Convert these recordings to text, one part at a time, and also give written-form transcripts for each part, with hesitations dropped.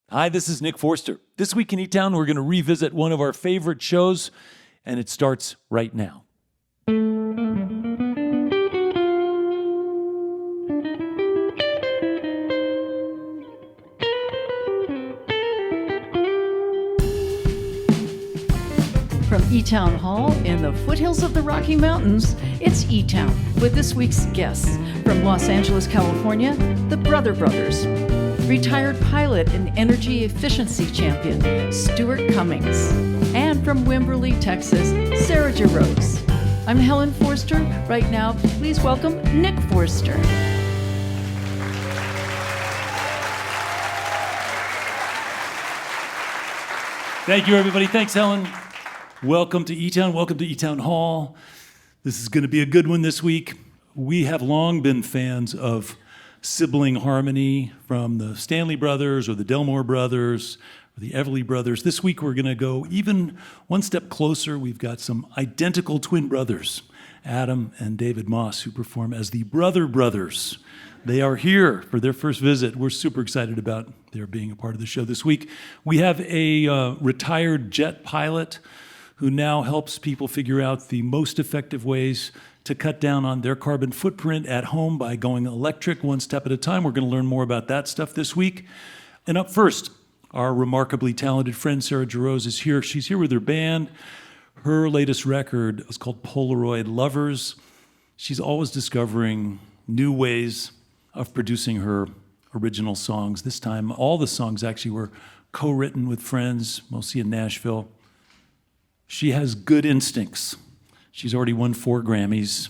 Hi, this is Nick Forster. This week in eTown, we're going to revisit one of our favorite shows, and it starts right now. From eTown Hall in the foothills of the Rocky Mountains, it's eTown with this week's guests. From Los Angeles, California, the Brother Brothers. Retired pilot and energy efficiency champion, Stuart Cummings. And from Wimberley, Texas, Sarah Jarosz. I'm Helen Forster. Right now, please welcome Nick Forster. Thank you, everybody. Thanks, Helen. Welcome to eTown. Welcome to eTown Hall. This is going to be a good one this week. We have long been fans of sibling harmony from the Stanley Brothers or the Delmore Brothers or the Everly Brothers. This week we're going to go even one step closer. We've got some identical twin brothers, Adam and David Moss, who perform as the Brother Brothers. They are here for their first visit. We're super excited about their being a part of the show this week. We have a retired jet pilot who now helps people figure out the most effective ways to cut down on their carbon footprint at home by going electric one step at a time. We're going to learn more about that stuff this week. And up first, our remarkably talented friend Sarah Jarosz is here. She's here with her band. Her latest record is called Polaroid Lovers. She's always discovering new ways of producing her original songs. This time, all the songs actually were co-written with friends, mostly in Nashville. She has good instincts. She's already won 4 Grammys.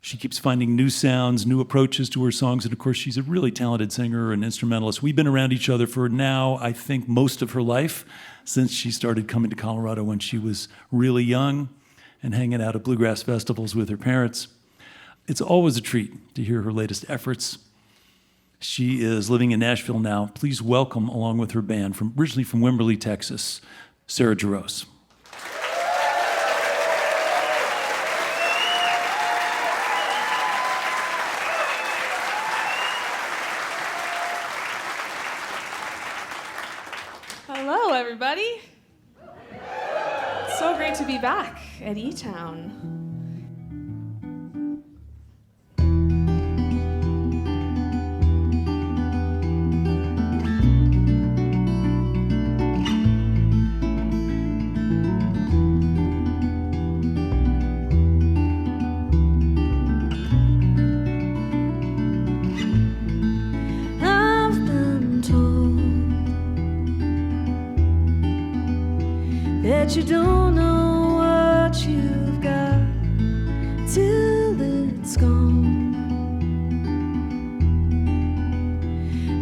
She keeps finding new sounds, new approaches to her songs, and of course, she's a really talented singer and instrumentalist. We've been around each other for now, I think, most of her life, since she started coming to Colorado when she was really young and hanging out at bluegrass festivals with her parents. It's always a treat to hear her latest efforts. She is living in Nashville now. Please welcome, along with her band, originally from Wimberley, Texas, Sarah Jarosz. Hello, everybody. It's so great to be back at eTown. That you don't know what you've got till it's gone.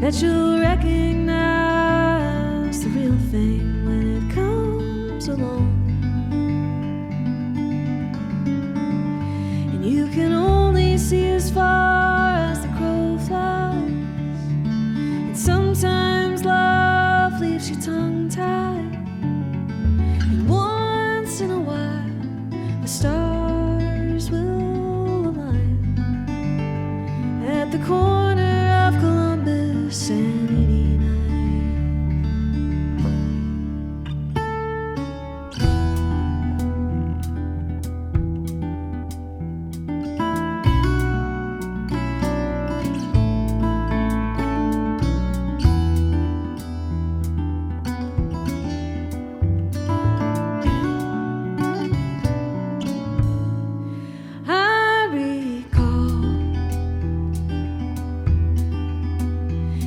That you'll recognize the real thing when it comes along. And you can only see as far as the crow flies. And sometimes love leaves you tongue-tied. In a while, the stars will align at the corner of Columbus and 89.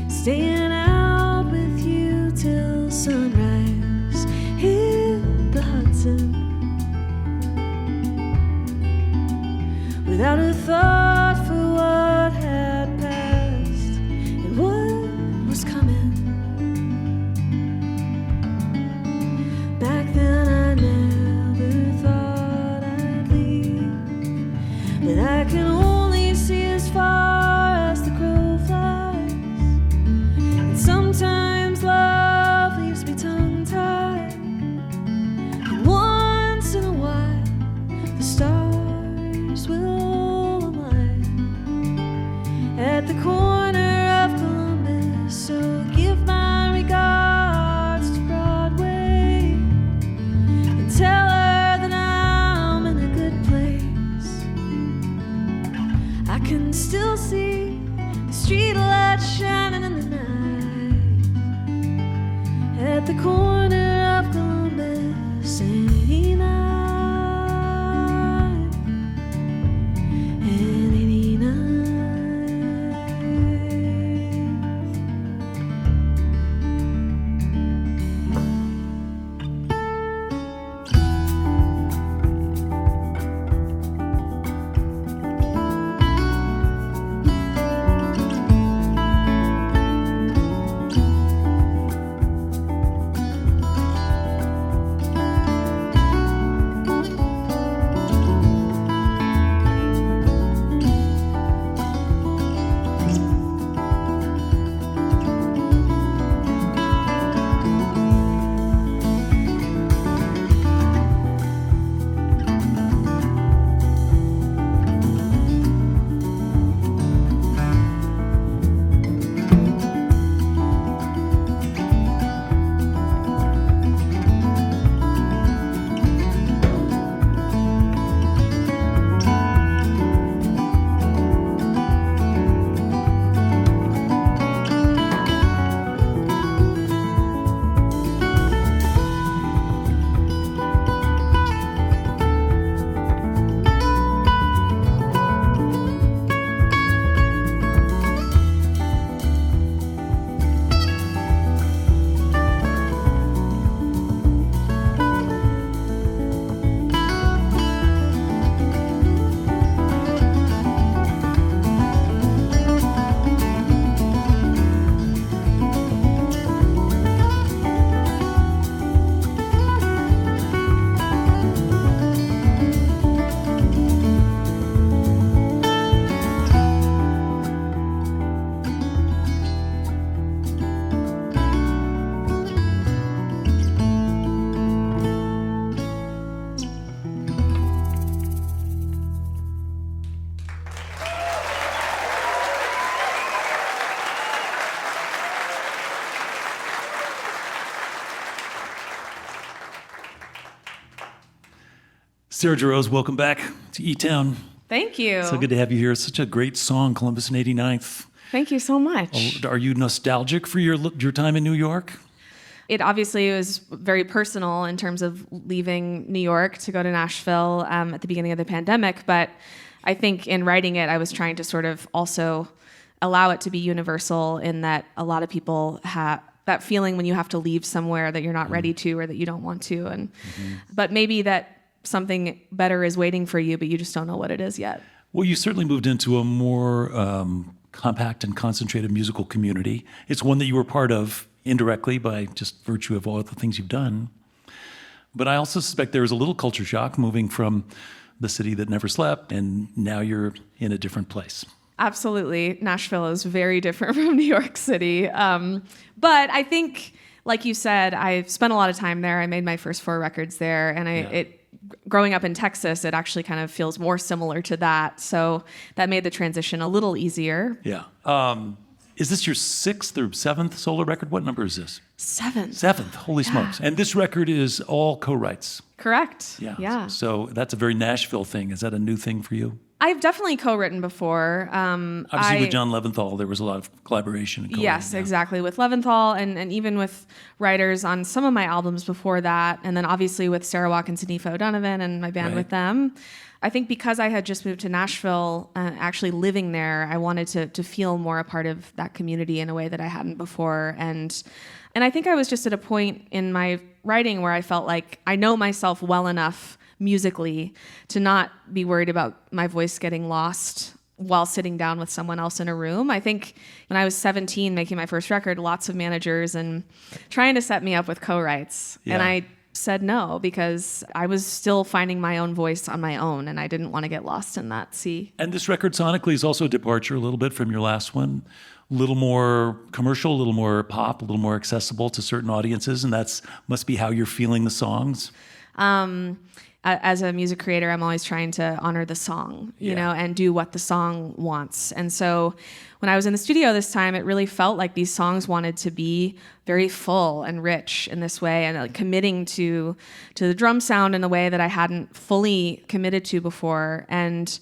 Staying out with you till sunrise, hit the Hudson, without a thought for what had passed and what was coming. Back then I never thought I'd leave, but I can only see as far as the crow flies. Sometimes love leaves me tongue-tied, and once in a while the stars will align the corner of Columbus and 89 and 89. Sarah Jarosz, welcome back to eTown. Thank you. So good to have you here. Such a great song, Columbus and 89th. Thank you so much. Are you nostalgic for your time in New York? It obviously was very personal in terms of leaving New York to go to Nashville at the beginning of the pandemic. But I think in writing it, I was trying to sort of also allow it to be universal in that a lot of people have that feeling when you have to leave somewhere that you're not ready to or that you don't want to. And but maybe that something better is waiting for you, but you just don't know what it is yet. Well, you certainly moved into a more compact and concentrated musical community. It's one that you were part of indirectly by just virtue of all the things you've done. But I also suspect there was a little culture shock moving from the city that never slept, and now you're in a different place. Absolutely. Nashville is very different from New York City. But I think, like you said, I've spent a lot of time there. I made my first 4 records there, and growing up in Texas, it actually kind of feels more similar to that. So that made the transition a little easier. Yeah. Is this your 6th or 7th solo record? What number is this? 7th. 7th. Holy smokes. And this record is all co-writes. Correct. Yeah. So that's a very Nashville thing. Is that a new thing for you? I've definitely co-written before. Obviously, with John Leventhal, there was a lot of collaboration. And yes, exactly. With Leventhal and even with writers on some of my albums before that. And then obviously with Sarah Watkins and Aoife O'Donovan and my band with them. I think because I had just moved to Nashville, actually living there, I wanted to feel more a part of that community in a way that I hadn't before. And I think I was just at a point in my writing where I felt like I know myself well enough musically to not be worried about my voice getting lost while sitting down with someone else in a room. I think when I was 17 making my first record, lots of managers and trying to set me up with co-writes. Yeah. And I said no because I was still finding my own voice on my own and I didn't want to get lost in that sea. And this record sonically is also a departure a little bit from your last one. A little more commercial, a little more pop, a little more accessible to certain audiences, and that's must be how you're feeling the songs. As a music creator, I'm always trying to honor the song, you know, and do what the song wants. And so when I was in the studio this time, it really felt like these songs wanted to be very full and rich in this way, and like committing to the drum sound in a way that I hadn't fully committed to before. And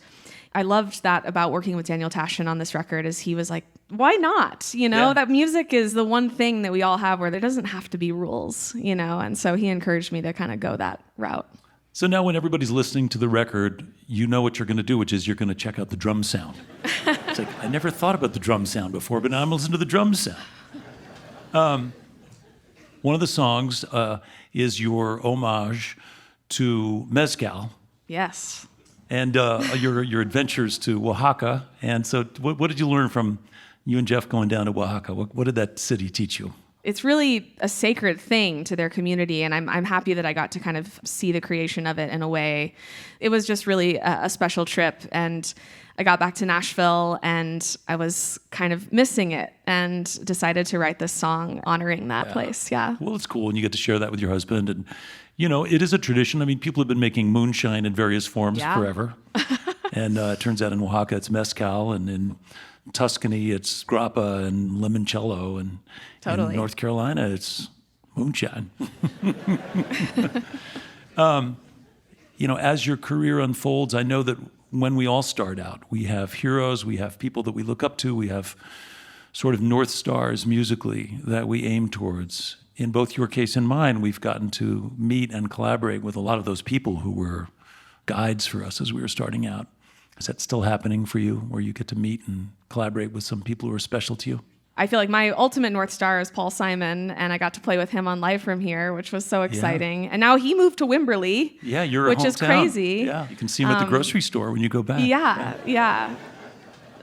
I loved that about working with Daniel Tashin on this record is he was like, why not? That music is the one thing that we all have where there doesn't have to be rules, and so he encouraged me to kind of go that route. So now when everybody's listening to the record, you know what you're going to do, which is you're going to check out the drum sound. It's like, I never thought about the drum sound before, but now I'm listening to the drum sound. One of the songs is your homage to mezcal. Yes. And your adventures to Oaxaca. And so what did you learn from you and Jeff going down to Oaxaca? What did that city teach you? It's really a sacred thing to their community, and I'm happy that I got to kind of see the creation of it in a way. It was just really a special trip, and I got back to Nashville, and I was kind of missing it, and decided to write this song honoring that place. Yeah. Well, it's cool, and you get to share that with your husband, and it is a tradition. I mean, people have been making moonshine in various forms forever, and it turns out in Oaxaca it's mezcal, and in Tuscany, it's grappa and limoncello, and in North Carolina, it's moonshine. As your career unfolds, I know that when we all start out, we have heroes, we have people that we look up to, we have sort of North Stars musically that we aim towards. In both your case and mine, we've gotten to meet and collaborate with a lot of those people who were guides for us as we were starting out. Is that still happening for you, where you get to meet and collaborate with some people who are special to you? I feel like my ultimate North Star is Paul Simon, and I got to play with him on Live From Here, which was so exciting. Yeah. And now he moved to Wimberley, which is crazy. Yeah, you can see him at the grocery store when you go back. Yeah.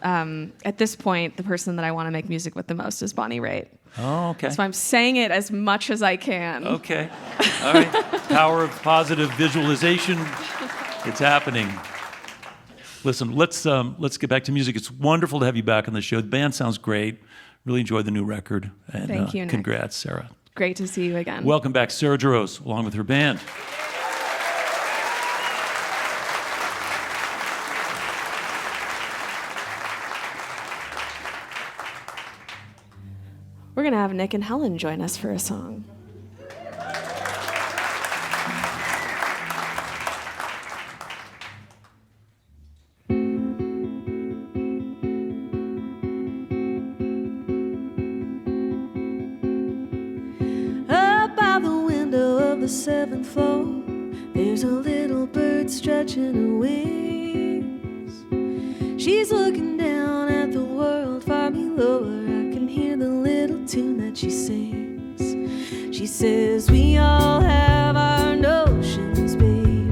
At this point, the person that I want to make music with the most is Bonnie Raitt. Oh, okay. So I'm saying it as much as I can. Okay. All right. Power of positive visualization. It's happening. Listen, let's get back to music. It's wonderful to have you back on the show. The band sounds great. Really enjoyed the new record. And, Thank you, Nick. Congrats, Sarah. Great to see you again. Welcome back, Sarah Jarosz, along with her band. We're going to have Nick and Helen join us for a song. The 7th floor, there's a little bird stretching her wings. She's looking down at the world far below her. I can hear the little tune that she sings. She says, we all have our notions, baby.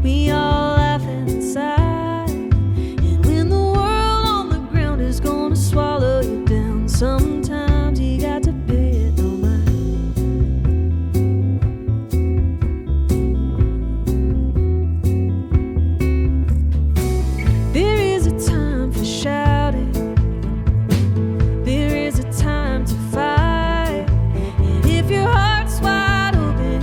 We all laugh inside. And when the world on the ground is gonna swallow you down, sometimes you got to pay it no mind. Shouting, there is a time to fight, and if your heart's wide open,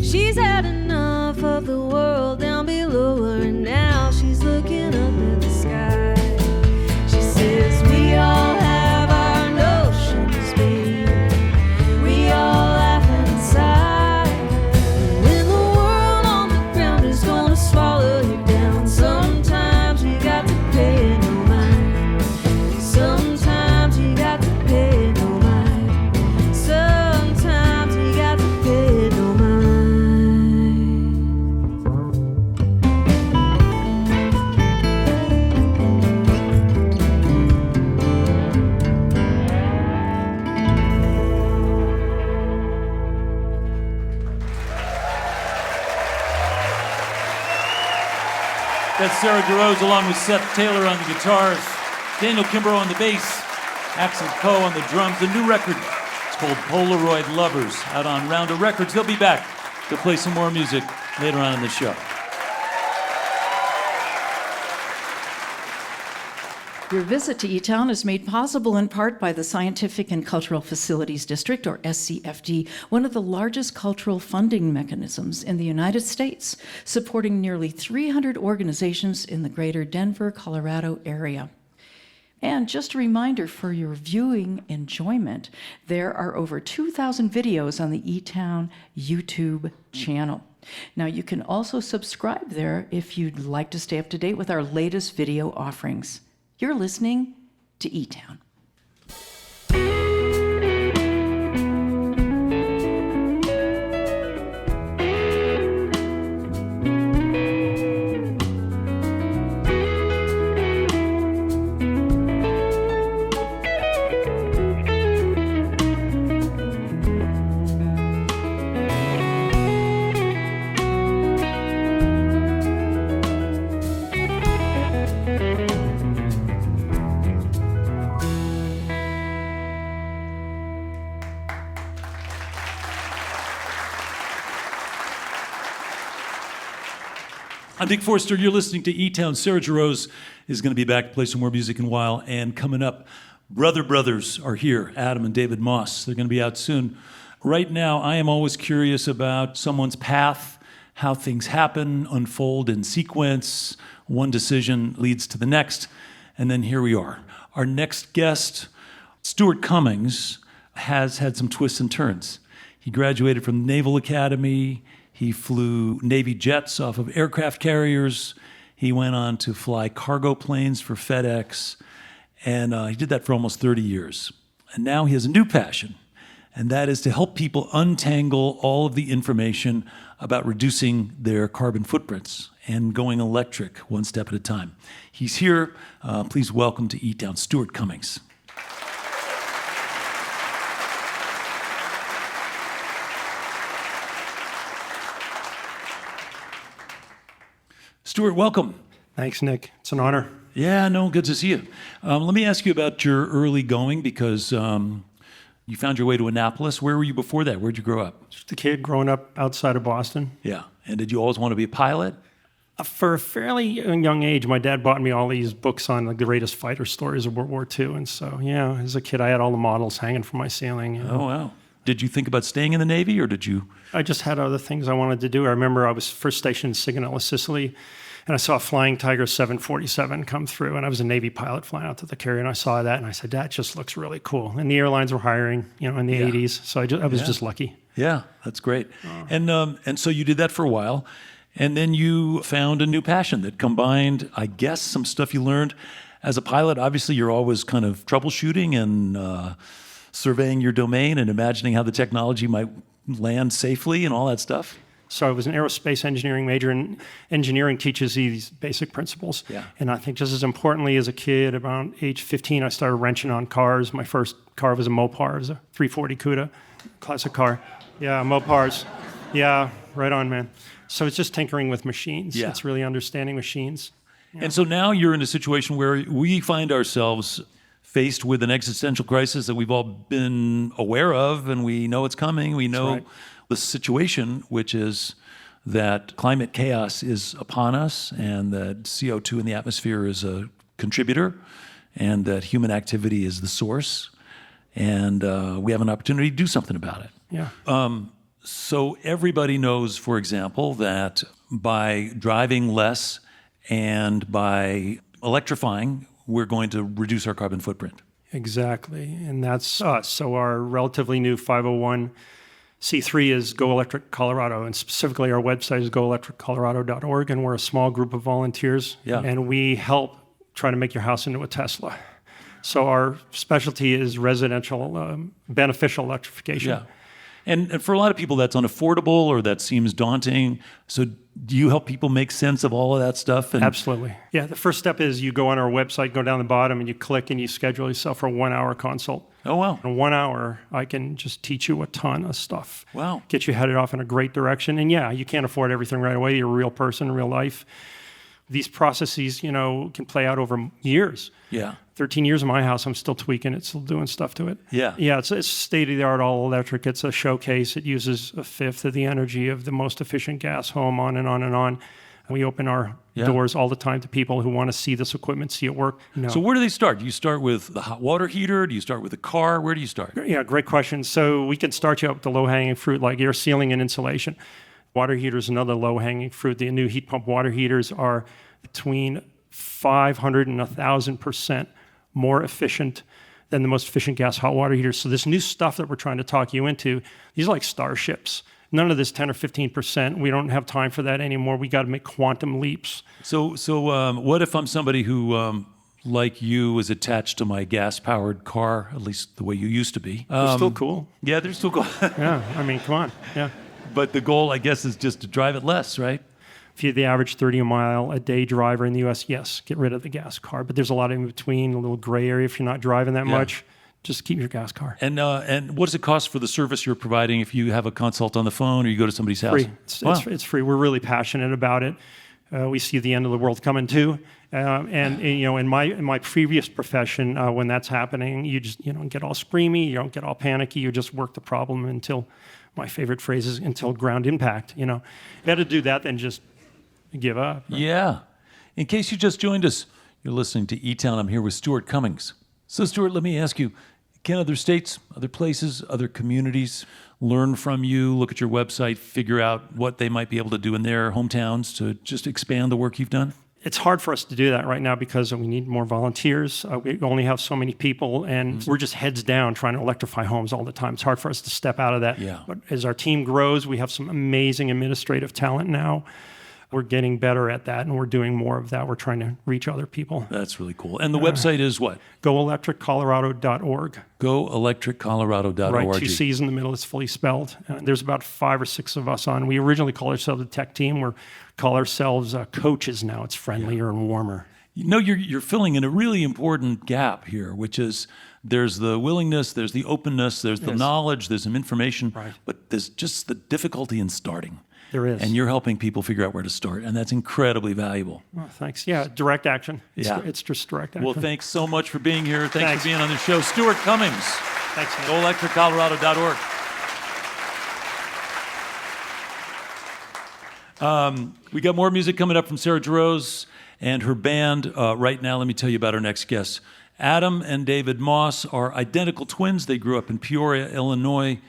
She's had enough of the world down below her, and now she's looking up at the sky. She says, we all have our notions, babe. We all laugh inside. When the world on the ground is gonna swallow you down, sometimes you got to pay no mind. Sometimes you got to pay no mind. Sometimes you got to pay no mind. That's Sarah Jarosz along with Seth Taylor on the guitars, Daniel Kimbrough on the bass, Axel Coe on the drums. The new record, it's called Polaroid Lovers, out on Rounder Records. They'll be back to play some more music later on in the show. Your visit to eTown is made possible in part by the Scientific and Cultural Facilities District, or SCFD, one of the largest cultural funding mechanisms in the United States, supporting nearly 300 organizations in the greater Denver, Colorado area. And just a reminder for your viewing enjoyment, there are over 2,000 videos on the eTown YouTube channel. Now, you can also subscribe there if you'd like to stay up to date with our latest video offerings. You're listening to eTown. I'm Dick Forster. You're listening to eTown. Sarah Jarosz is going to be back to play some more music in a while. And coming up, Brothers are here, Adam and David Moss. They're going to be out soon. Right now, I am always curious about someone's path, how things happen, unfold in sequence. One decision leads to the next. And then here we are. Our next guest, Stuart Cummings, has had some twists and turns. He graduated from the Naval Academy. He flew Navy jets off of aircraft carriers. He went on to fly cargo planes for FedEx. And he did that for almost 30 years. And now he has a new passion, and that is to help people untangle all of the information about reducing their carbon footprints and going electric one step at a time. He's here. Please welcome to eTown, Stuart Cummings. Stuart, welcome. Thanks, Nick. It's an honor. Yeah, no, good to see you. Let me ask you about your early going, because you found your way to Annapolis. Where were you before that? Where'd you grow up? Just a kid growing up outside of Boston. Yeah. And did you always want to be a pilot? For a fairly young age, my dad bought me all these books on the greatest fighter stories of World War II. And so, yeah, as a kid, I had all the models hanging from my ceiling. You know. Oh, wow. Did you think about staying in the Navy, or did you? I just had other things I wanted to do. I remember I was first stationed in Sigonella, Sicily, and I saw a Flying Tiger 747 come through, and I was a Navy pilot flying out to the carrier, and I saw that, and I said, that just looks really cool. And the airlines were hiring, in the 80s, so I was just lucky. Yeah, that's great. And so you did that for a while, and then you found a new passion that combined, I guess, some stuff you learned as a pilot. Obviously, you're always kind of troubleshooting and surveying your domain and imagining how the technology might land safely and all that stuff. So I was an aerospace engineering major, and engineering teaches these basic principles. Yeah. And I think just as importantly, as a kid, about age 15, I started wrenching on cars. My first car was a Mopar. It was a 340 Cuda, classic car. Yeah, Mopars. Yeah, right on, man. So it's just tinkering with machines. Yeah. It's really understanding machines. Yeah. And so now you're in a situation where we find ourselves faced with an existential crisis that we've all been aware of, and we know it's coming. We know the situation, which is that climate chaos is upon us, and that CO2 in the atmosphere is a contributor, and that human activity is the source, and we have an opportunity to do something about it. Yeah. So everybody knows, for example, that by driving less and by electrifying, we're going to reduce our carbon footprint. Exactly, and that's us. So our relatively new 501c3 is Go Electric Colorado, and specifically our website is goelectriccolorado.org, and we're a small group of volunteers, and we help try to make your house into a Tesla. So our specialty is residential beneficial electrification. Yeah. And for a lot of people, that's unaffordable or that seems daunting. So do you help people make sense of all of that stuff? And Absolutely. Yeah, the first step is you go on our website, go down the bottom, and you click and you schedule yourself for a 1-hour consult. Oh, wow. In 1 hour, I can just teach you a ton of stuff. Wow. Get you headed off in a great direction. And yeah, you can't afford everything right away. You're a real person, real life. These processes, can play out over years. Yeah. 13 years in my house, I'm still tweaking it, still doing stuff to it. Yeah. Yeah, it's state-of-the-art all electric. It's a showcase. It uses a fifth of the energy of the most efficient gas home, on and on and on. And we open our doors all the time to people who want to see this equipment, see it work. So where do they start? Do you start with the hot water heater? Do you start with a car? Where do you start? Yeah, great question. So we can start you up with the low-hanging fruit like air sealing and insulation. Water heaters, another low-hanging fruit. The new heat pump water heaters are between 500 and 1,000% more efficient than the most efficient gas hot water heaters. So this new stuff that we're trying to talk you into, these are like starships. None of this 10 or 15%. We don't have time for that anymore. We got to make quantum leaps. So what if I'm somebody who, like you, is attached to my gas-powered car, at least the way you used to be? They're still cool. Yeah, they're still cool. Yeah, I mean, come on. Yeah. But the goal, I guess, is just to drive it less, right? If you're the average 30-mile-a-day driver in the U.S., yes, get rid of the gas car. But there's a lot in between, a little gray area if you're not driving that much. Just keep your gas car. And what does it cost for the service you're providing if you have a consult on the phone or you go to somebody's house? Free. It's free. We're really passionate about it. We see the end of the world coming too. In my previous profession, when that's happening, you just don't get all screamy, you don't get all panicky. You just work the problem until, my favorite phrase is, until ground impact. Better do that than just give up. Right? Yeah. In case you just joined us, you're listening to eTown. I'm here with Stuart Cummings. So, Stuart, let me ask you, can other states, other places, other communities learn from you, look at your website, figure out what they might be able to do in their hometowns to just expand the work you've done? It's hard for us to do that right now because we need more volunteers. We only have so many people, and we're just heads down trying to electrify homes all the time. It's hard for us to step out of that. Yeah. But as our team grows, we have some amazing administrative talent now. We're getting better at that, and we're doing more of that. We're trying to reach other people. That's really cool. And the website is what? GoElectricColorado.org. GoElectricColorado.org. Right, 2 C's in the middle. It's fully spelled. There's about 5 or 6 of us on. We originally called ourselves a tech team. We call ourselves coaches now. It's friendlier and warmer. You're filling in a really important gap here, which is there's the willingness, there's the openness, there's the knowledge, there's some information, but there's just the difficulty in starting. There is. And you're helping people figure out where to start, and that's incredibly valuable. Oh, thanks. Yeah, direct action. It's just direct action. Well, thanks so much for being here. Thanks for being on the show. Stuart Cummings. Thanks, man. GoElectricColorado.org. We got more music coming up from Sarah Jarosz and her band. Right now, let me tell you about our next guests. Adam and David Moss are identical twins. They grew up in Peoria, Illinois.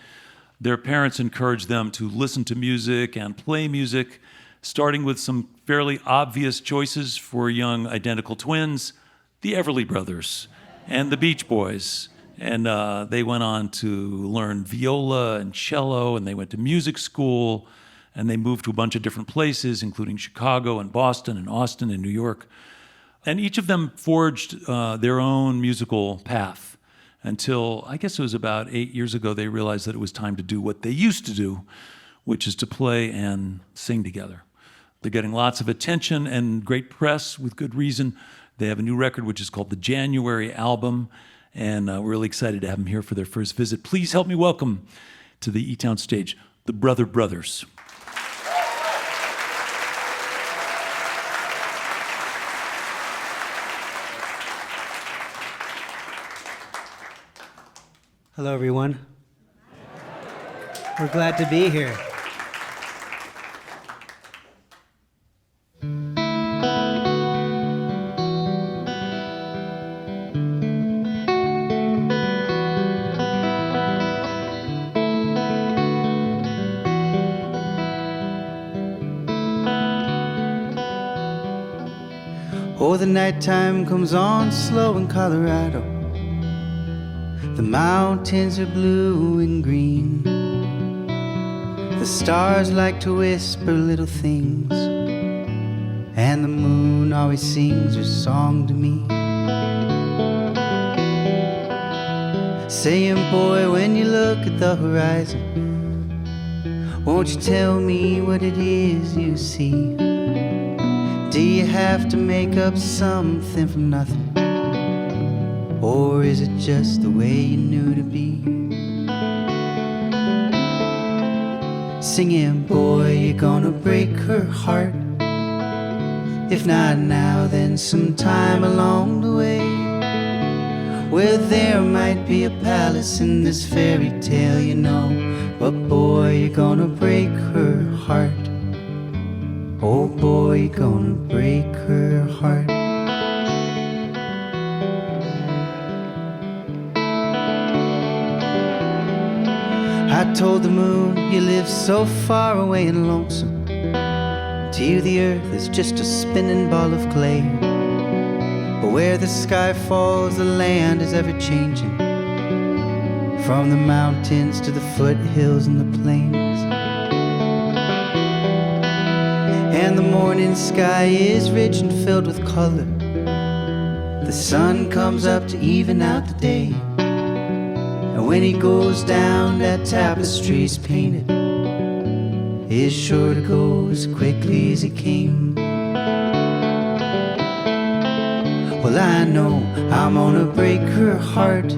Their parents encouraged them to listen to music and play music, starting with some fairly obvious choices for young identical twins, the Everly Brothers and the Beach Boys. And they went on to learn viola and cello, and they went to music school, and they moved to a bunch of different places, including Chicago and Boston and Austin and New York. And each of them forged their own musical path. Until, I guess it was about 8 years ago, they realized that it was time to do what they used to do, which is to play and sing together. They're getting lots of attention and great press with good reason. They have a new record, which is called the January Album, and we're really excited to have them here for their first visit. Please help me welcome to the eTown stage, the Brother Brothers. Hello, everyone. We're glad to be here. Oh, the nighttime comes on slow in Colorado. The mountains are blue and green. The stars like to whisper little things, and the moon always sings her song to me, saying, boy, when you look at the horizon, won't you tell me what it is you see? Do you have to make up something from nothing? Or is it just the way you knew to be? Singing, boy, you're gonna break her heart. If not now, then sometime along the way, where there might be a palace in this fairy tale, you know. But boy, you're gonna break her heart. Oh boy, you're gonna break her heart. I told the moon, you live so far away and lonesome. To you the earth is just a spinning ball of clay. But where the sky falls, the land is ever changing, from the mountains to the foothills and the plains. And the morning sky is rich and filled with color. The sun comes up to even out the day, and when he goes down, that tapestry's painted is sure to go as quickly as he came. Well, I know I'm gonna break her heart.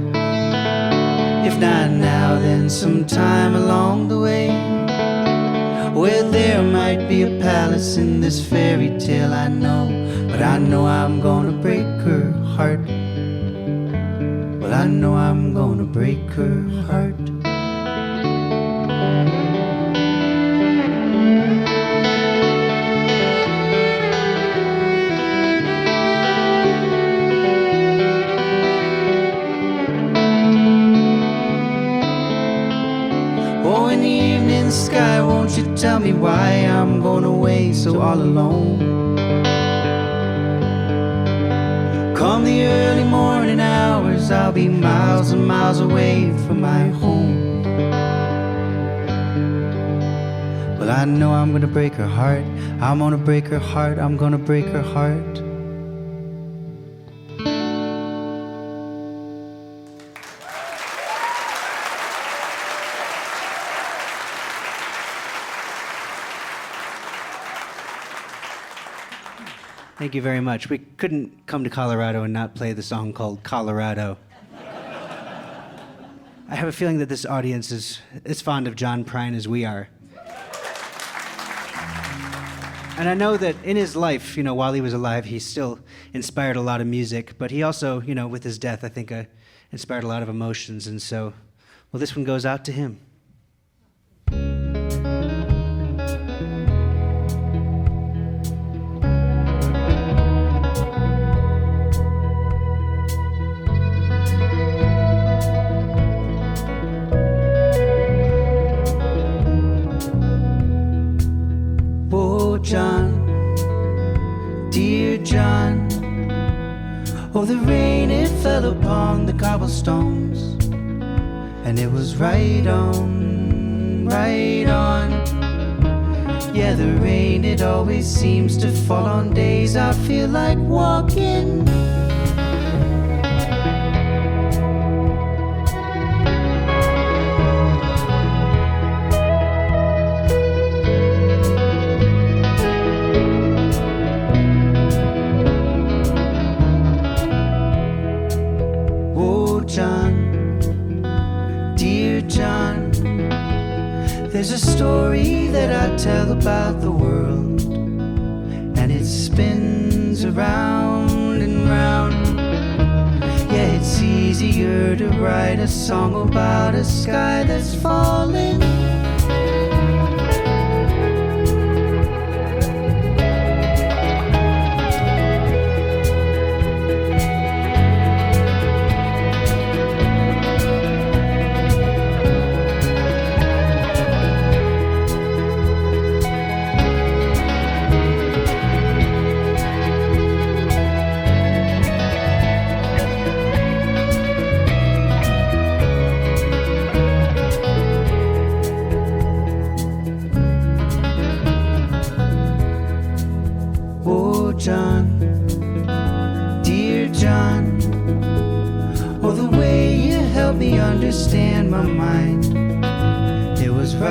If not now, then sometime along the way, where there might be a palace in this fairy tale, I know. But I know I'm gonna break her heart. Well, I know I'm gonna break her heart. Oh, in the evening sky, won't you tell me why I'm going away so all alone? Come the early morning hours, I'll be miles and miles away from my home. Well, I know I'm gonna break her heart. I'm gonna break her heart. I'm gonna break her heart. Thank you very much. We couldn't come to Colorado and not play the song called Colorado. I have a feeling that this audience is as fond of John Prine as we are. And I know that in his life, while he was alive, he still inspired a lot of music, but he also, with his death, I think inspired a lot of emotions. And so, well, this one goes out to him. John, dear John, oh, the rain, it fell upon the cobblestones, and it was right on, right on. Yeah, the rain, it always seems to fall on days I feel like walking. There's a story that I tell about the world, and it spins around and round. Yeah, it's easier to write a song about a sky that's falling.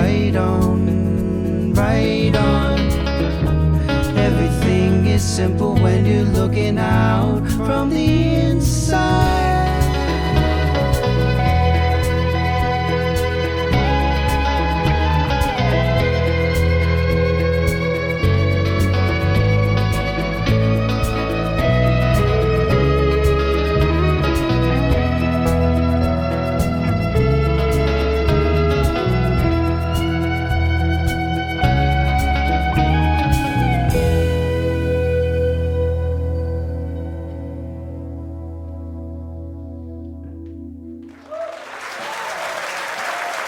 right on, right on. Everything is simple when you're looking out from the inside.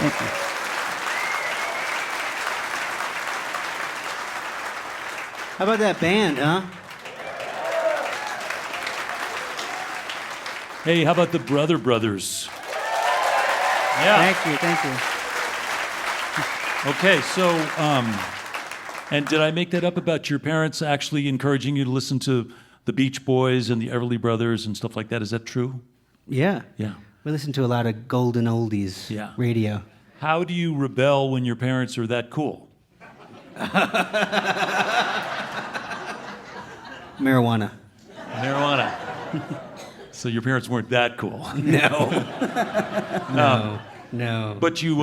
Thank you. How about that band, huh? Hey, how about the Brother Brothers? Yeah. Thank you. Okay, so, and did I make that up about your parents actually encouraging you to listen to the Beach Boys and the Everly Brothers and stuff like that? Is that true? Yeah. Yeah. We listen to a lot of golden oldies Yeah. radio. How do you rebel when your parents are that cool? Marijuana. Marijuana. So your parents weren't that cool. No. But you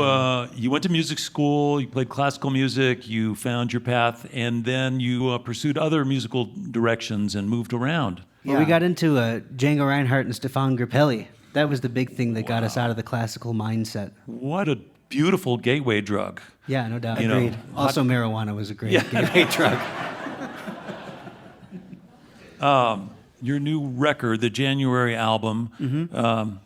went to music school, you played classical music, you found your path, and then you pursued other musical directions and moved around. Well, we got into Django Reinhardt and Stefan Grappelli. That was the big thing that got us out of the classical mindset. What a beautiful gateway drug. Yeah, no doubt. You know, Agreed. Also, marijuana was a great gateway drug. Your new record, the January album,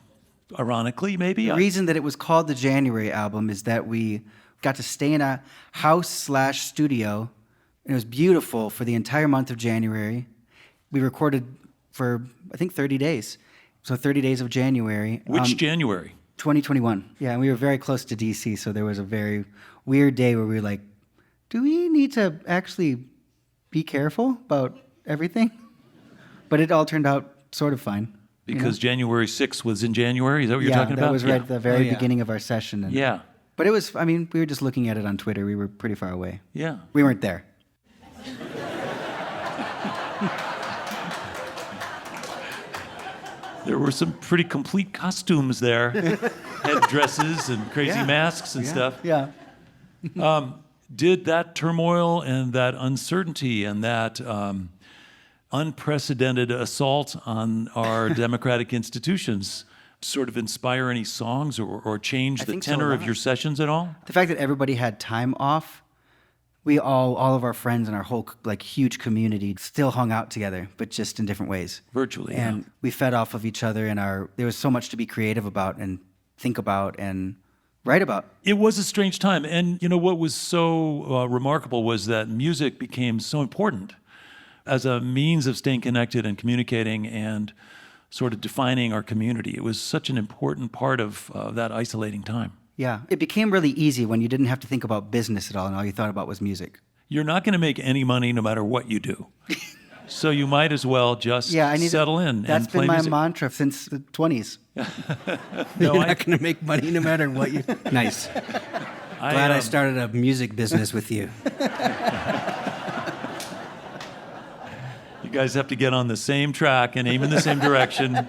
ironically, maybe? The reason that it was called the January album is that we got to stay in a house/studio, and it was beautiful for the entire month of January. We recorded for, I think, 30 days. So 30 days of January. Which January? 2021. Yeah, and we were very close to DC, so there was a very weird day where we were like, do we need to actually be careful about everything? But it all turned out sort of fine. Because January 6th was in January? Is that what you're talking about? Yeah, that was right at the very beginning of our session. And, Yeah. But it was, I mean, we were just looking at it on Twitter. We were pretty far away. Yeah. We weren't there. There were some pretty complete costumes there. Headdresses and crazy masks and stuff. Yeah. Did that turmoil and that uncertainty and that unprecedented assault on our democratic institutions sort of inspire any songs or change the think so, tenor a of lot. your sessions at all? The fact that everybody had time off, we all of our friends and our whole like huge community still hung out together, but just in different ways. Virtually, And we fed off of each other, and there was so much to be creative about and think about and write about. It was a strange time. And, you know, what was so remarkable was that music became so important as a means of staying connected and communicating and sort of defining our community. It was such an important part of that isolating time. Yeah. It became really easy when you didn't have to think about business at all, and all you thought about was music. You're not going to make any money no matter what you do. So you might as well just settle in That's and play been my music. mantra since the 20s. No, You're not going to make money no matter what you... Nice. Glad I started a music business with you. You guys have to get on the same track and aim in the same direction.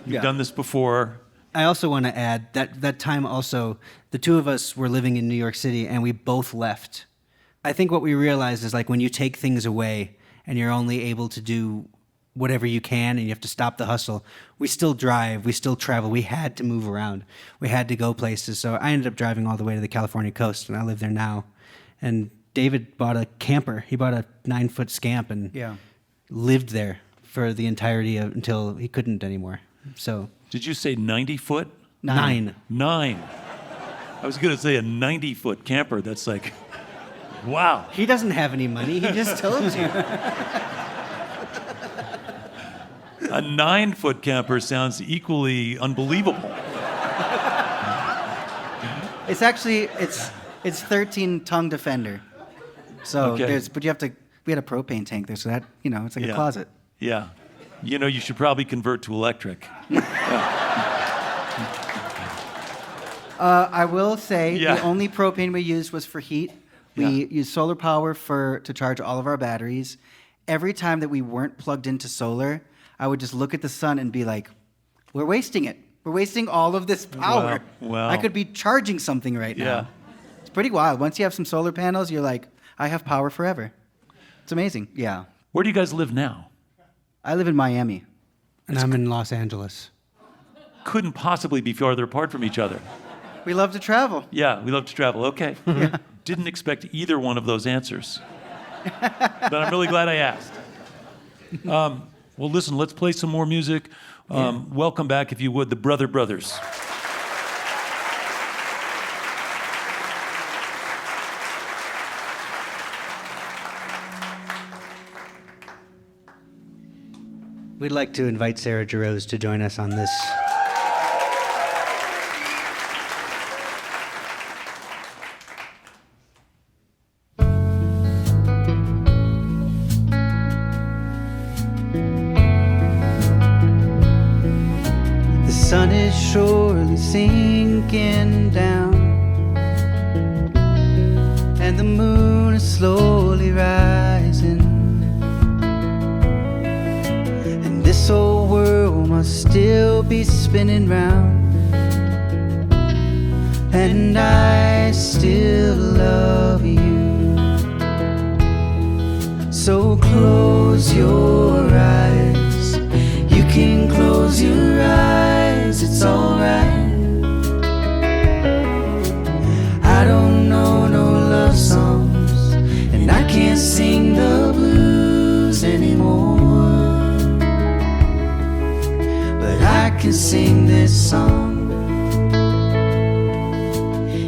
You've done this before. I also want to add that time also, the two of us were living in New York City and we both left. I think what we realized is like when you take things away and you're only able to do whatever you can and you have to stop the hustle, we still drive, we still travel, we had to move around, we had to go places. So I ended up driving all the way to the California coast and I live there now. And David bought a camper, he bought a 9-foot Scamp and lived there for the entirety of until he couldn't anymore. So... Did you say 90 foot? 9. 9. I was going to say a 90-foot camper. That's like, wow. He doesn't have any money. He just told you. A 9-foot camper sounds equally unbelievable. It's actually, it's 13-tongue Defender. So but you have to, we had a propane tank there, so that, it's like a closet. Yeah. You know, you should probably convert to electric. I will say Yeah. the only propane we used was for heat. We used solar power to charge all of our batteries. Every time that we weren't plugged into solar, I would just look at the sun and be like, we're wasting it. We're wasting all of this power. Wow. I could be charging something right now. Yeah. It's pretty wild. Once you have some solar panels, you're like, I have power forever. It's amazing. Yeah. Where do you guys live now? I live in Miami. And I'm in Los Angeles. Couldn't possibly be farther apart from each other. We love to travel. Yeah, we love to travel. Okay. Didn't expect either one of those answers. But I'm really glad I asked. Well, listen, let's play some more music. Welcome back, if you would, the Brother Brothers. We'd like to invite Sarah Jarosz to join us on this. The sun is surely sinking down, and the moon is slowly rising, and this old world must still be spinning round, and I still love you. So close your eyes, you can close your eyes, it's alright. I don't know no love songs, and I can't sing the blues anymore, but I can sing this song,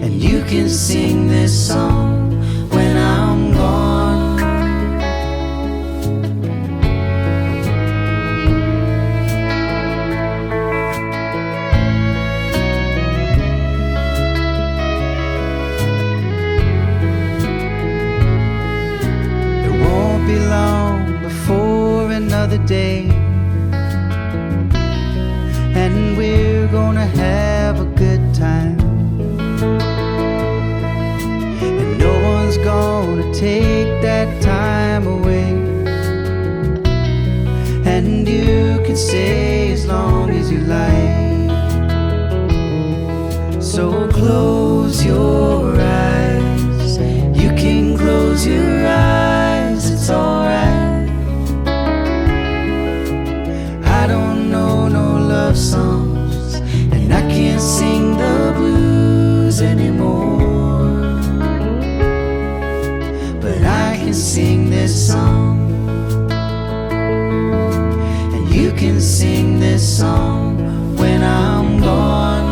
and you can sing this song when I'm gone. Be long before another day, and we're gonna have a good time, and no one's gonna take that time away, and you can stay as long as you like. So close your eyes, you can close your eyes, it's alright. I don't know no love songs, and I can't sing the blues anymore, but I can sing this song, and you can sing this song when I'm gone.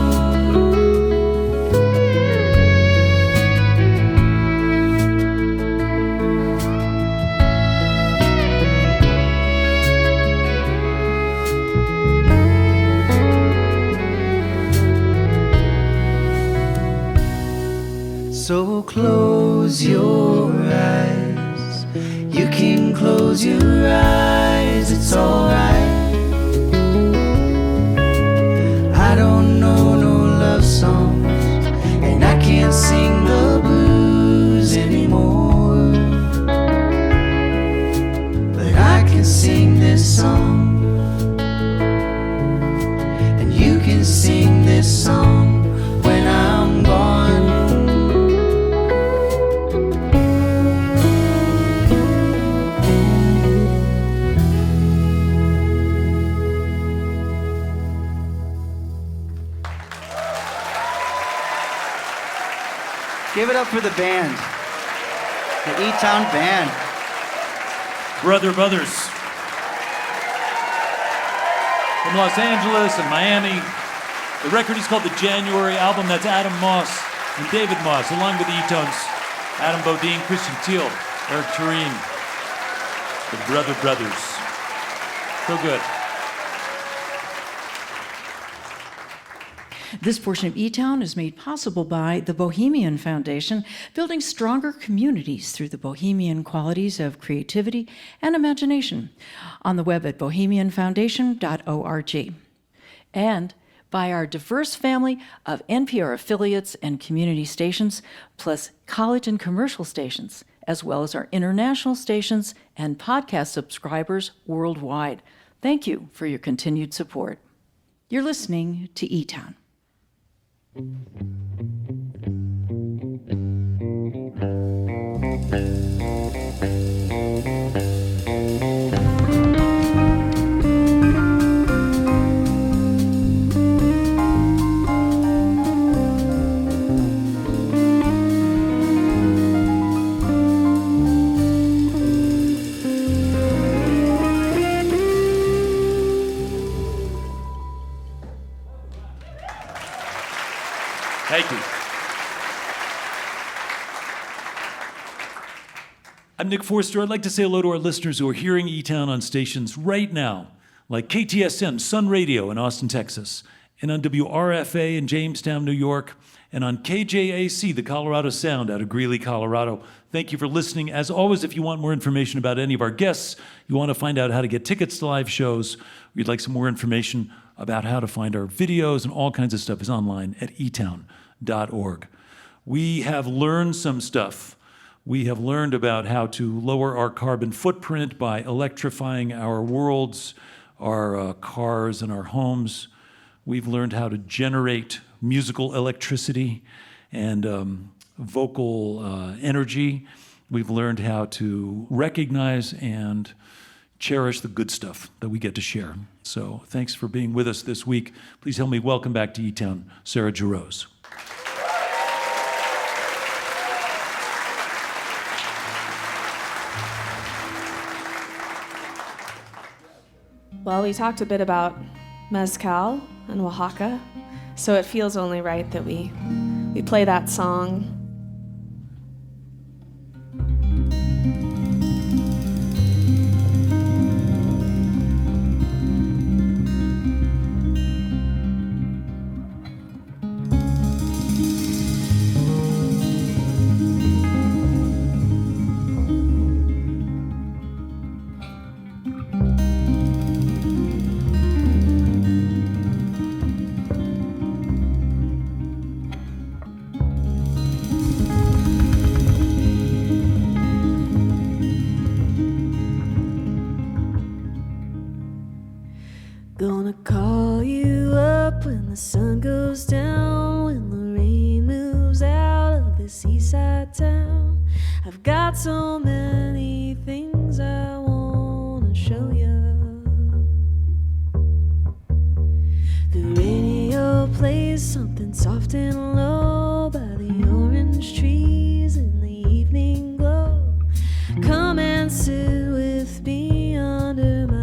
So close your eyes, you can close your eyes, it's alright. I don't know no love songs, and I can't sing the blues anymore, but I can sing this song, and you can sing this song when I'm gone. Give it up for the band, the eTown band. Brother Brothers. From Los Angeles and Miami. The record is called The January album. That's Adam Moss and David Moss, along with the eTones. Adam Bodine, Christian Teal, Eric Tureen. The Brother Brothers. So good. This portion of eTown is made possible by the Bohemian Foundation, building stronger communities through the bohemian qualities of creativity and imagination. On the web at bohemianfoundation.org. And by our diverse family of NPR affiliates and community stations, plus college and commercial stations, as well as our international stations and podcast subscribers worldwide. Thank you for your continued support. You're listening to eTown. Thank you. I'm Nick Forster. I'd like to say hello to our listeners who are hearing eTown on stations right now, like KTSM Sun Radio in Austin, Texas, and on WRFA in Jamestown, New York, and on KJAC, the Colorado Sound out of Greeley, Colorado. Thank you for listening. As always, if you want more information about any of our guests, you want to find out how to get tickets to live shows, or you'd like some more information about how to find our videos and all kinds of stuff is online at eTown.org. We have learned some stuff. We have learned about how to lower our carbon footprint by electrifying our worlds, our cars and our homes. We've learned how to generate musical electricity and vocal energy. We've learned how to recognize and cherish the good stuff that we get to share. So thanks for being with us this week. Please help me welcome back to eTown, Sarah Jarosz. Well, we talked a bit about mezcal and Oaxaca, so it feels only right that we play that song. Gonna call you up when the sun goes down, when the rain moves out of the seaside town. I've got so many things I wanna show you. The radio plays something soft and low by the orange trees in the evening glow. Come and sit with me under my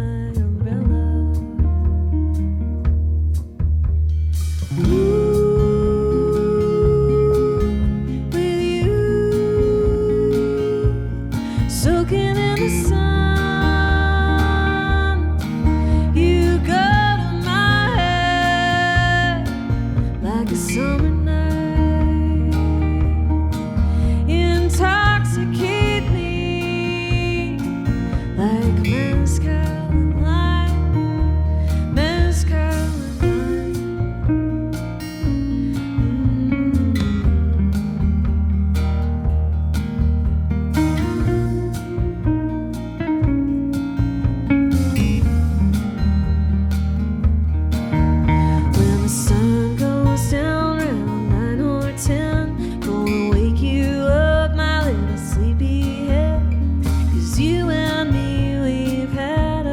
you and me, we've had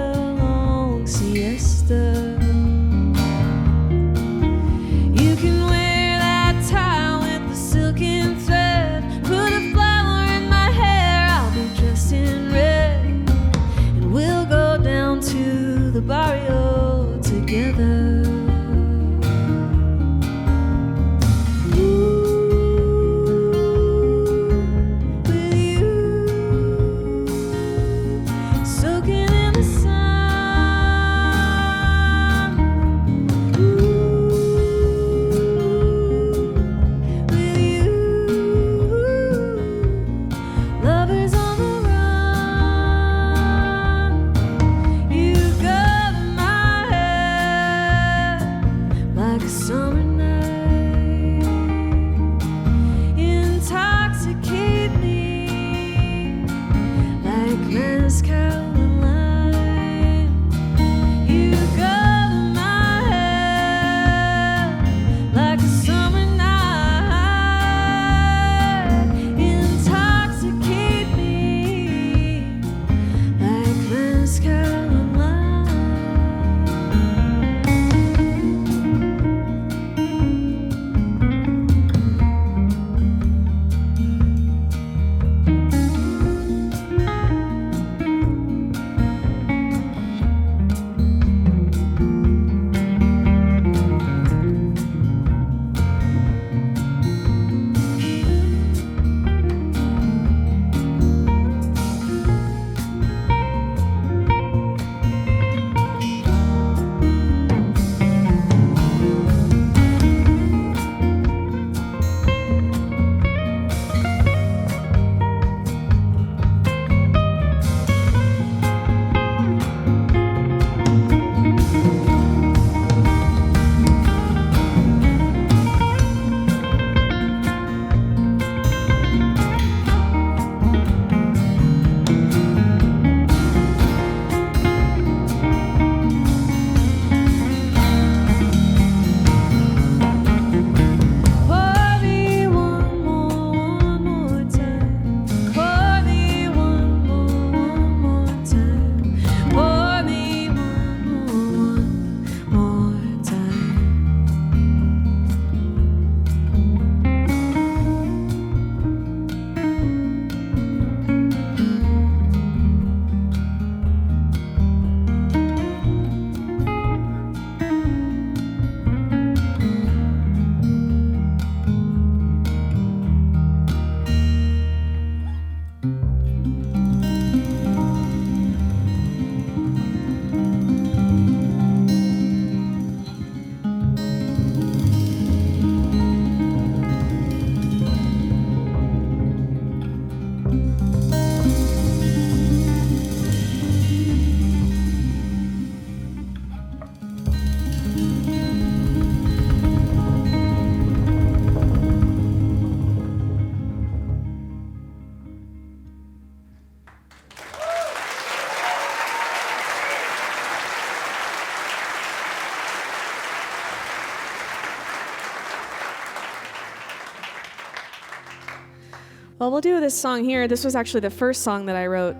Well, we'll do this song here. This was actually the first song that I wrote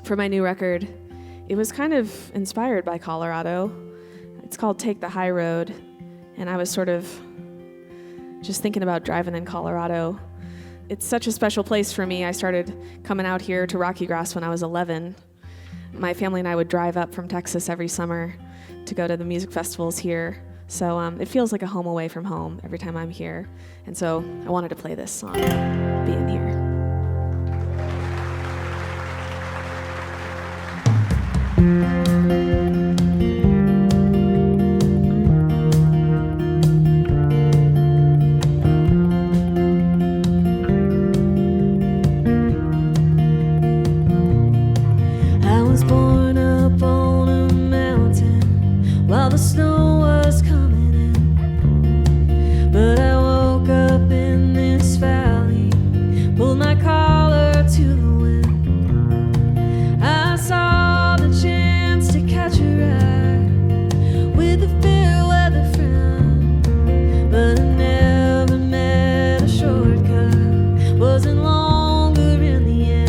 for my new record. It was kind of inspired by Colorado. It's called Take the High Road. And I was sort of just thinking about driving in Colorado. It's such a special place for me. I started coming out here to Rocky Grass when I was 11. My family and I would drive up from Texas every summer to go to the music festivals here. So it feels like a home away from home every time I'm here. And so I wanted to play this song, being here. I was born up on a mountain while the snow was coming in, but I woke up in this valley, pulled my collar to the wind. I saw the chance to catch a ride with a fair weather friend, but I never met a shortcut, wasn't longer in the end.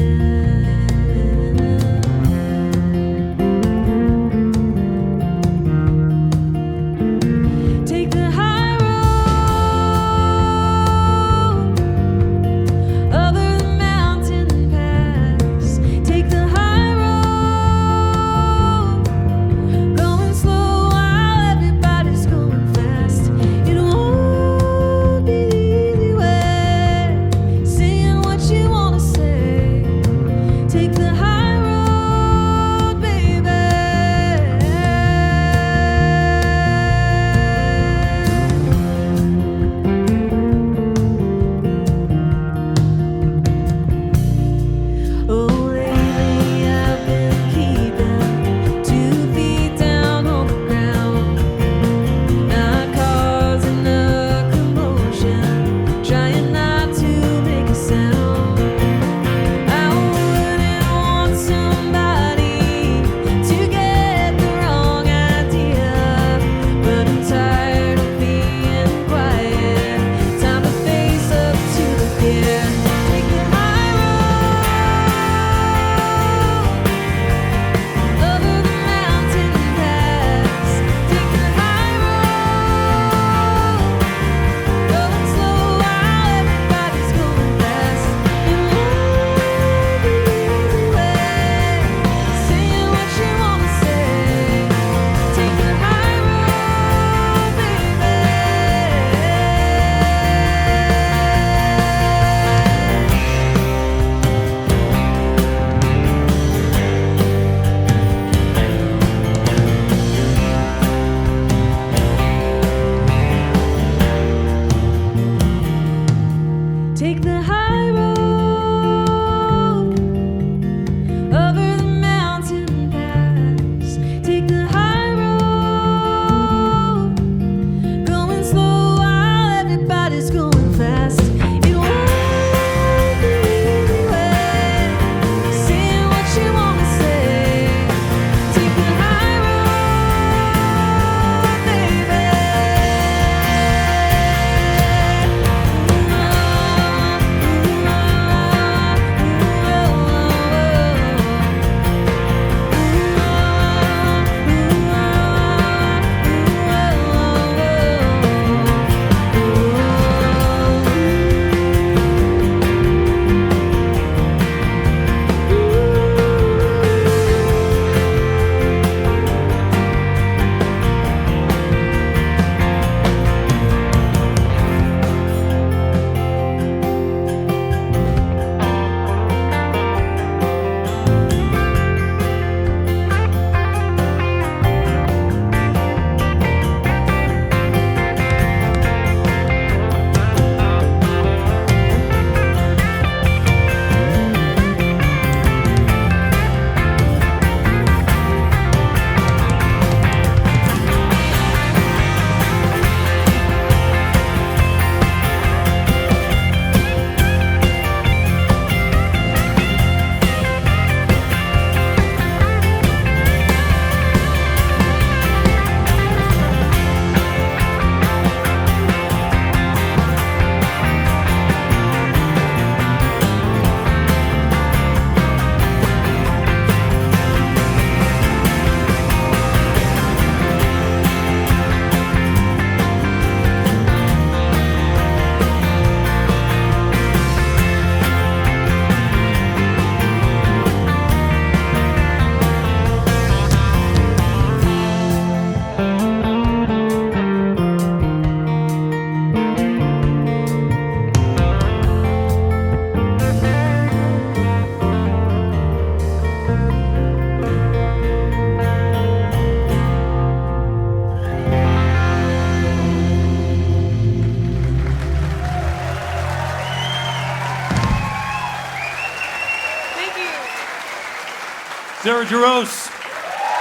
Sarah Jarosz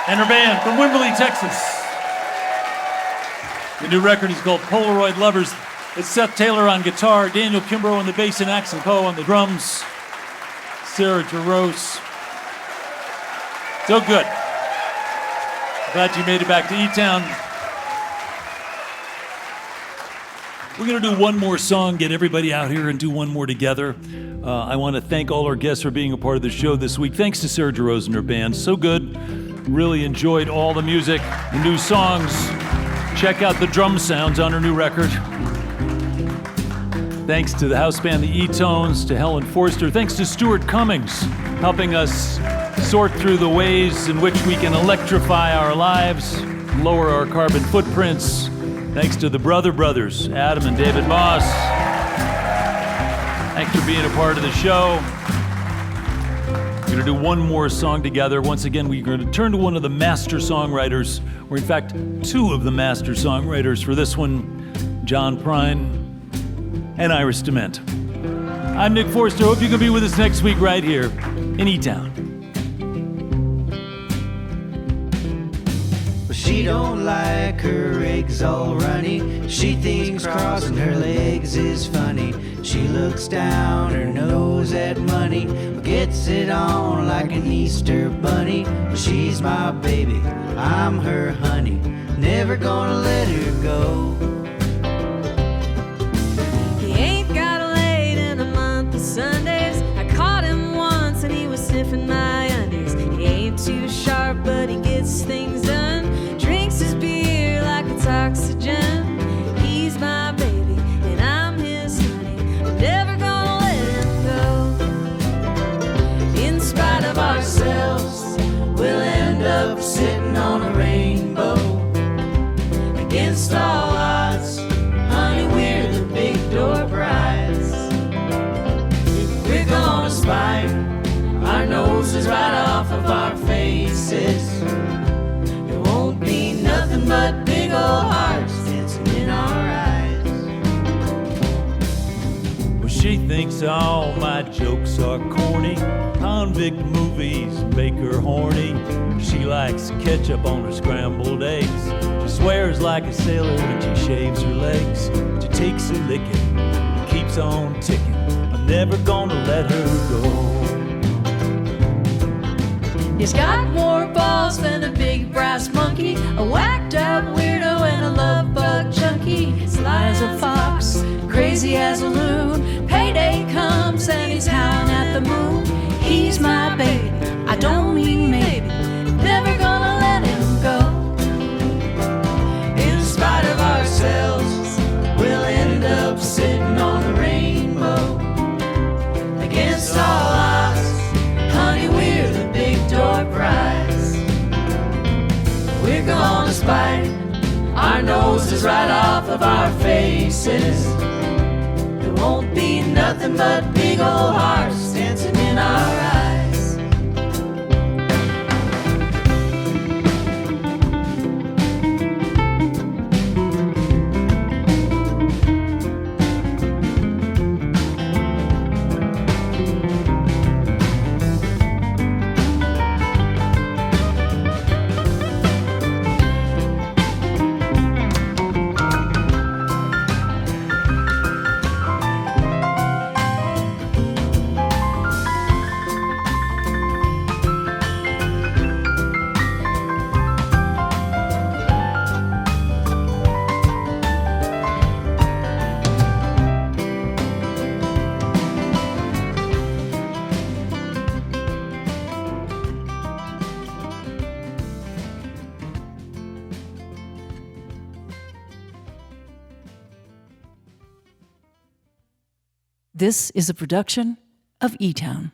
and her band from Wimberley, Texas. The new record is called Polaroid Lovers. It's Seth Taylor on guitar, Daniel Kimbrough on the bass, and Axel Poe on the drums. Sarah Jarosz. So good. Glad you made it back to eTown. We're going to do one more song, get everybody out here and do one more together. I want to thank all our guests for being a part of the show this week. Thanks to Sarah Jarosz and her band. So good. Really enjoyed all the music, the new songs. Check out the drum sounds on her new record. Thanks to the house band, the eTones, to Helen Forster. Thanks to Stuart Cummings, helping us sort through the ways in which we can electrify our lives, lower our carbon footprints. Thanks to the Brothers, Adam and David Moss. Thanks for being a part of the show. We're going to do one more song together. Once again, we're going to turn to one of the master songwriters, or in fact, two of the master songwriters for this one, John Prine and Iris DeMent. I'm Nick Forster. Hope you can be with us next week right here in eTown. She don't like her eggs all runny. She thinks crossing her legs is funny. She looks down her nose at money, but gets it on like an Easter bunny. She's my baby, I'm her honey, never gonna let her go. He ain't got laid in a month of Sundays. I caught him once and he was sniffing my undies. He ain't too sharp, but he gets things done. Drinks his beer like it's oxygen. He's my baby and I'm his honey. I'm never gonna let him go. In spite of ourselves, we'll end up sitting on a rainbow. Against all odds, honey, we're the big door prize. We're gonna spike our noses right off of our faces. Won't be nothing but big old hearts dancing in our eyes. Well, she thinks all my jokes are corny. Convict movies make her horny. She likes ketchup on her scrambled eggs. She swears like a sailor when she shaves her legs. She takes a licking and keeps on ticking. I'm never gonna let her go. He's got more balls than a big brass monkey, a whacked out weirdo and a love bug junkie. Sly as a fox, crazy as a loon. Payday comes and he's howling at the moon. He's my baby, I don't mean maybe, never gonna let him go. In spite of ourselves, we'll end up sitting on a rainbow. Against all odds, honey, we're the big door prize. We're gonna spike our noses right off of our faces. There won't be nothing but big old hearts dancing in our eyes. This is a production of eTown.